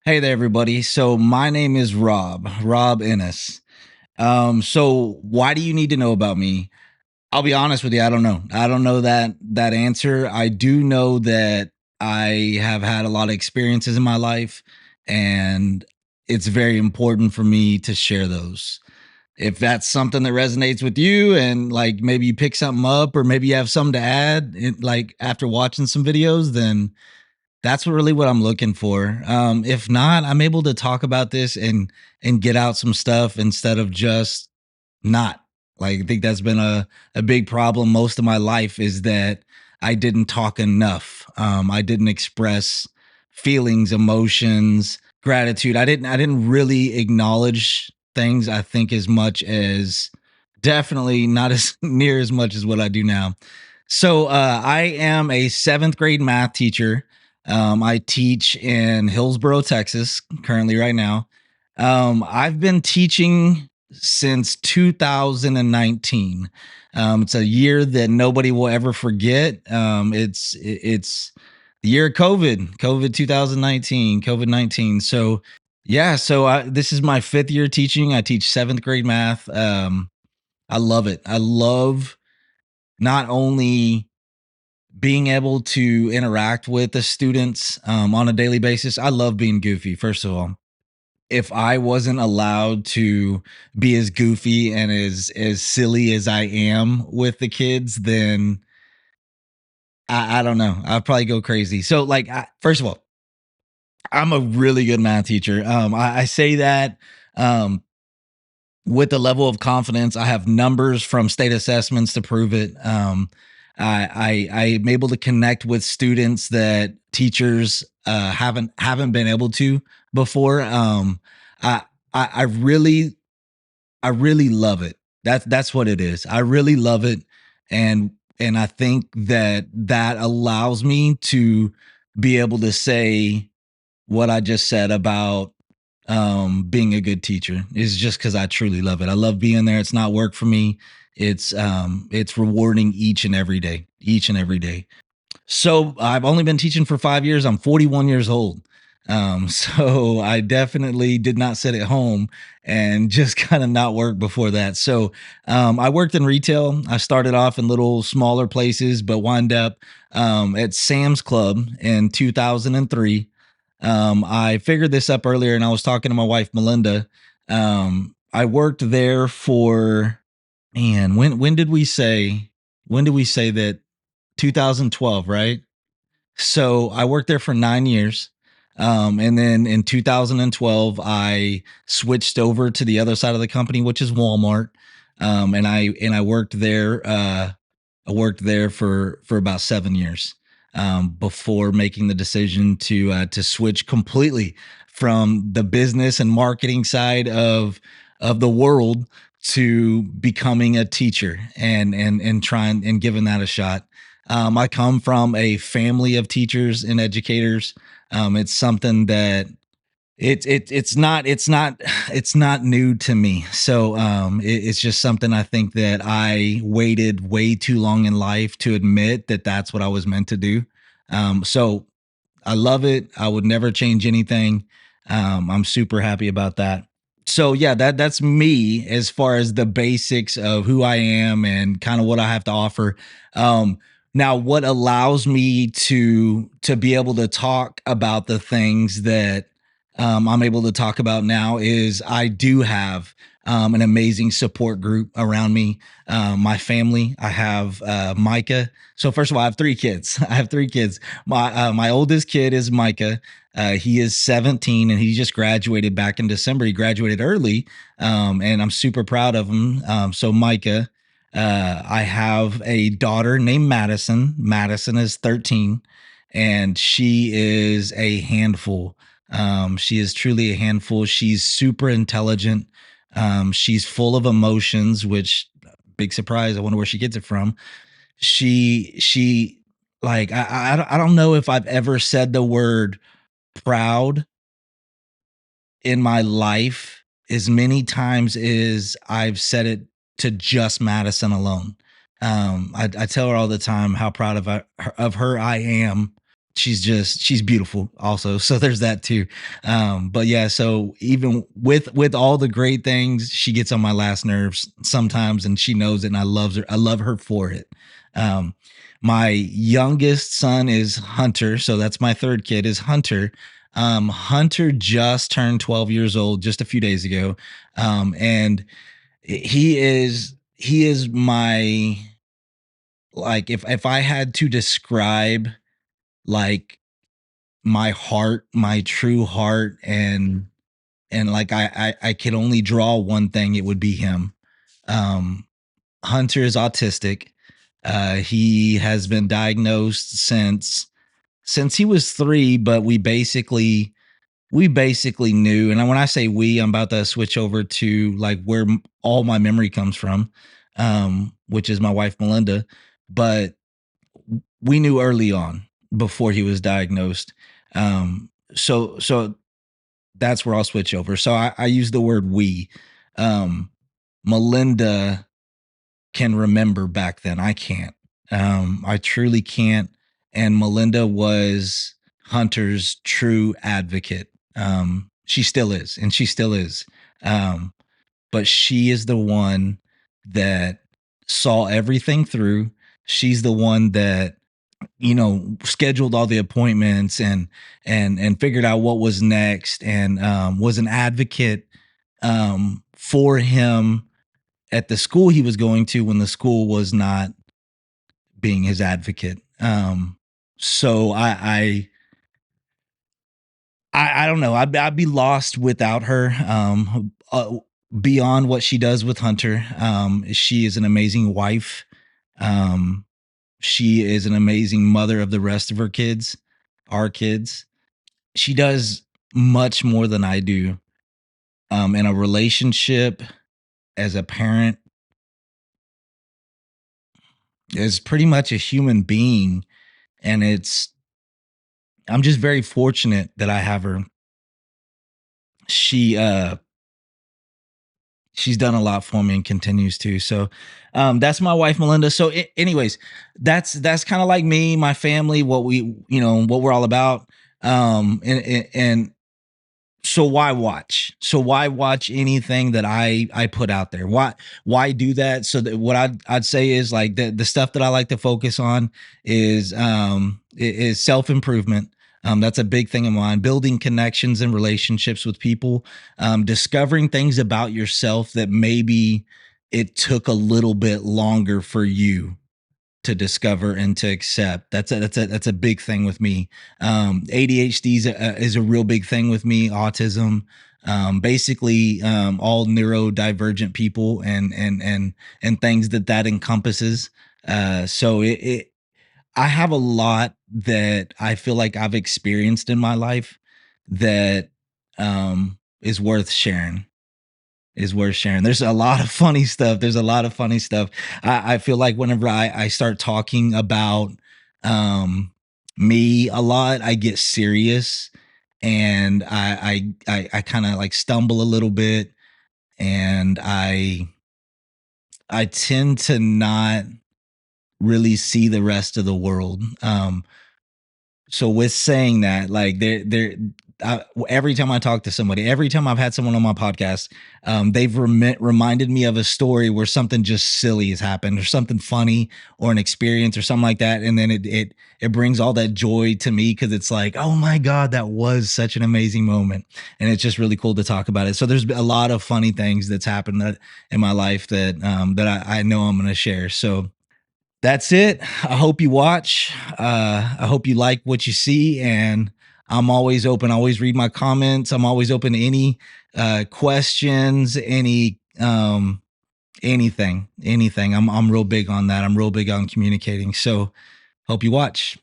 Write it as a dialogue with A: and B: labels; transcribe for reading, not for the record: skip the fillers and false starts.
A: Hey there, everybody. So my name is Rob Ennis. So why do you need to know about me? I'll be honest with you. I don't know. I don't know that answer. I do know that I have had a lot of experiences in my life, and it's very important for me to share those. If that's something that resonates with you, and like maybe you pick something up, or maybe you have something to add, like after watching some videos, then that's really what I'm looking for. If not, I'm able to talk about this and get out some stuff instead of just not. Like I think that's been a big problem most of my life is that I didn't talk enough. I didn't express feelings, emotions, gratitude. I didn't really acknowledge things. I think as much as definitely not as near as much as what I do now. So I am a seventh grade math teacher. I teach in Hillsboro, Texas, currently right now. I've been teaching since 2019. It's a year that nobody will ever forget. It's the year of COVID 2019, COVID 19. So yeah, this is my fifth year teaching. I teach seventh grade math. I love it. I love not only being able to interact with the students on a daily basis. I love being goofy, first of all. If I wasn't allowed to be as goofy and as silly as I am with the kids, then I don't know. I'd probably go crazy. So, like, first of all, I'm a really good math teacher. I say that um, with the level of confidence. I have numbers from state assessments to prove it. I'm able to connect with students that teachers haven't been able to before. I, I really love it. That's what it is. I really love it, and I think that allows me to be able to say what I just said about being a good teacher is just because I truly love it. I love being there. It's not work for me. It's rewarding each and every day. So I've only been teaching for 5 years. I'm 41 years old. So I definitely did not sit at home and just kind of not work before that. So I worked in retail. I started off in little smaller places, but wound up at Sam's Club in 2003. I figured this up earlier, and I was talking to my wife Melinda. I worked there for man. When did we say that 2012, right? So I worked there for 9 years. And then in 2012, I switched over to the other side of the company, which is Walmart. And I worked there. I worked there for about 7 years before making the decision to switch completely from the business and marketing side of the world to becoming a teacher and trying and giving that a shot. I come from a family of teachers and educators. It's something that it's not new to me. So it's just something I think that I waited way too long in life to admit that that's what I was meant to do. So I love it. I would never change anything. I'm super happy about that. So yeah, that's me as far as the basics of who I am and kind of what I have to offer. Um, Now, what allows me to be able to talk about the things that I'm able to talk about now is I do have an amazing support group around me. My family, I have Micah. So first of all, I have three kids. I have three kids. My oldest kid is Micah. He is 17 and he just graduated back in December. He graduated early, and I'm super proud of him. So Micah, I have a daughter named Madison. Madison is 13, and she is a handful. She is truly a handful. She's super intelligent. She's full of emotions, which big surprise. I wonder where she gets it from. She like I don't know if I've ever said the word proud in my life as many times as I've said it to just Madison alone. I tell her all the time how proud of her I am she's beautiful also. So there's that too. But yeah, so even with all the great things, she gets on my last nerves sometimes, and she knows it, and I love her for it. Um, my youngest son is Hunter, so that's my third kid is Hunter. Hunter just turned 12 years old just a few days ago. And he is my, like, if I had to describe, like, my heart, my true heart, and like I could only draw one thing, it would be him. Um, Hunter is autistic. He has been diagnosed since he was 3, but we basically knew. And when I say we, I'm about to switch over to like where all my memory comes from, which is my wife Melinda. But we knew early on before he was diagnosed. So that's where I'll switch over. So I use the word we. Um, Melinda can remember back then. I can't. I truly can't. And Melinda was Hunter's true advocate. She still is, and she still is. Um, but she is the one that saw everything through. She's the one that, scheduled all the appointments, and figured out what was next, and was an advocate for him at the school he was going to when the school was not being his advocate. So I don't know. I'd be lost without her. Beyond what she does with Hunter, she is an amazing wife. Um, she is an amazing mother of the rest of her kids, our kids. She does much more than I do. In a relationship, as a parent, is pretty much a human being, and I'm just very fortunate that I have her. She she's done a lot for me and continues to. So that's my wife Melinda. So anyways, that's kind of like me, my family, what what we're all about. And so why watch anything that I put out there? Why do that? So that what I'd say is, like, the stuff that I like to focus on is self-improvement. That's a big thing of mine. Building connections and relationships with people, discovering things about yourself that maybe it took a little bit longer for you to discover and to accept. That's a big thing with me. ADHD is a real big thing with me. Autism, basically, all neurodivergent people, and things that encompasses. So I have a lot that I feel like I've experienced in my life that is worth sharing, There's a lot of funny stuff. There's a lot of funny stuff. I feel like whenever I start talking about um, me a lot, I get serious, and I kind of like stumble a little bit, and I tend to not really see the rest of the world. So with saying that, like, every time I talk to somebody, every time I've had someone on my podcast, they've reminded me of a story where something just silly has happened, or something funny, or an experience, or something like that, and then it brings all that joy to me, because it's like, oh my god, that was such an amazing moment, and it's just really cool to talk about it. So there's a lot of funny things that's happened in my life that I know I'm going to share. So that's it. I hope you watch. I hope you like what you see, and I'm always open. I always read my comments. I'm always open to any questions, anything. I'm real big on that. I'm real big on communicating. So hope you watch.